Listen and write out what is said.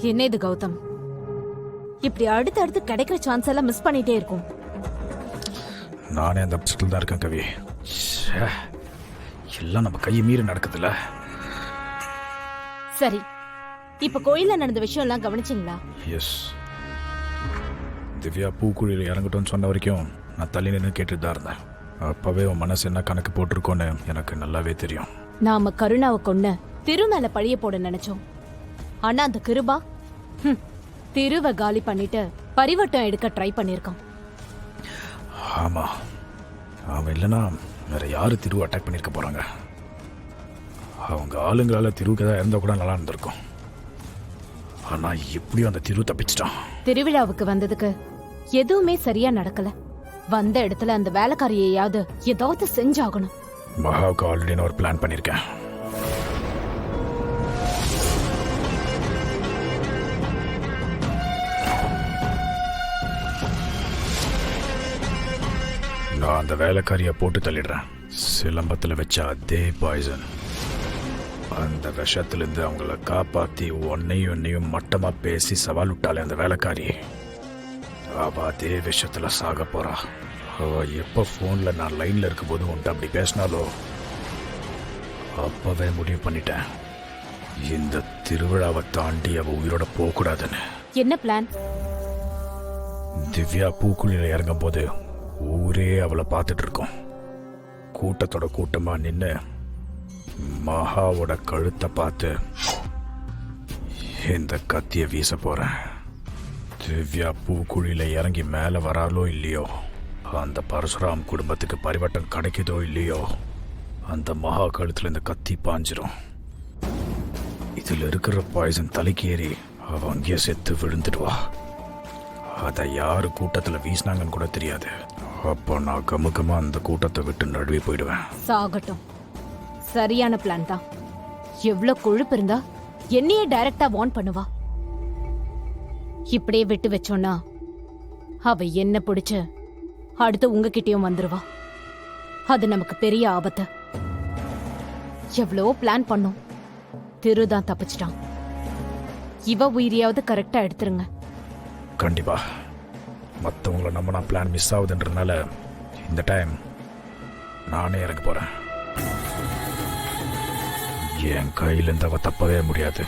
என்ன இது கௌதம், இப்படி அடுத்து கிடைக்கிற சான்ஸ் எல்லாம் மிஸ் பண்ணிட்டே இருக்கும். நானே அந்த பட்சத்தில் தான் இருக்கேன் கவி. எல்லாம் நம்ம கையை மீறி நடக்குதுல்ல. சரி, இப்ப கோயில்ல நடந்த விஷயம் எல்லாம் கவனிச்சிங்களா? எஸ். திவ்யா பூக்குழியில் இறங்கட்டும்னு சொன்ன வரைக்கும் நான் தள்ளி நின்று கேட்டுட்டு தான் இருந்தேன். அப்பவே உன் மனசு என்ன கணக்கு போட்டிருக்கோன்னு எனக்கு நல்லாவே தெரியும். நாம கருணாவை கொண்டு திரு மேல பழிய போட நினைச்சோம். ஆனா அந்த கிருபா திருவை காலி பண்ணிட்டு பரிவட்டம் எடுக்க ட்ரை பண்ணிருக்கான். ஆமா, அவன் இல்லைன்னா வேற யாரு திரு அட்டாக் பண்ணிருக்க போறாங்க? அவங்க ஆளுங்களால திருவுக்கு தான் இருந்தா கூட நல்லா இருந்திருக்கும். ஆனா எப்படியும் அந்த திரு தப்பிச்சிட்டான். திருவிழாவுக்கு வந்ததுக்கு எதுவுமே சரியா நடக்கல. வந்த இடத்துல அந்த வேலைக்காரியையாவது ஏதாவது செஞ்சாகணும். மகாவுக்கு ஆல்ரெடி நான் ஒரு பிளான் பண்ணிருக்கேன். நான் அந்த வேலைக்காரியை போட்டு தள்ளிடுறேன். சிலம்பத்தில் வச்ச அதே பாய்சன். அந்த விஷத்திலிருந்து அவங்கள காப்பாத்தி ஒன்னையும் மட்டமா பேசி சவால் விட்டாலே அந்த வேலைக்காரி, அவ அதே விஷயத்துல சாக போறா. அவ எப்ப போன்ல நான் லைன்ல இருக்கும் போது உன்ட்டு அப்படி பேசினாலோ அப்பவே முடிவு பண்ணிட்டேன், இந்த திருவிழாவை தாண்டி அவ உயிரோட போக கூடாதுன்னு. என்ன பிளான்? திவ்யா பூக்குழியில இறங்கும் போது ஊரே அவளை பார்த்துட்டு இருக்கோம். கூட்டத்தோட கூட்டமா நின்று மகாவோட கழுத்தை பார்த்து இந்த கத்திய வீச போறேன். திவ்யா பூக்குழியில இறங்கி மேல வராலோ இல்லையோ, அந்த பரசுராம் குடும்பத்துக்கு பரிவட்டம் கிடைக்குதோ இல்லையோ, அந்த மகா கழுத்துல இந்த கத்தி பாஞ்சிரும். இதுல இருக்கிற பாய்சன் தலைக்கு ஏறி அவ அங்கேயே செத்து விழுந்துடுவா. அதை யாரு கூட்டத்துல வீசினாங்கன்னு கூட தெரியாது. அப்போ நான் கமுக்கமா அந்த கூட்டத்தை விட்டு நழுவி போயிடுவேன். சாகட்டும், சரியான பிளான் தான். எவ்வளவு கொழுப்பு இருந்தா என்னையே டைரக்டா வார்ன் பண்ணுவா. இப்படியே விட்டு வச்சோன்னா அவ என்ன பிடிச்சு அடுத்து உங்ககிட்டயும் வந்துருவா. அது நமக்கு பெரிய ஆபத்து. எவ்வளவோ பிளான் பண்ணோம், திருதான் தப்பிச்சிட்டான். இவ உயிரியாவது கரெக்டா எடுத்துருங்க. கண்டிப்பா. மற்றவங்கள நம்ம பிளான் மிஸ் ஆகுதுன்றதுனால இந்த டைம் நானே இறங்க போறேன். என் கையிலேருந்து அவ தப்பவே முடியாது.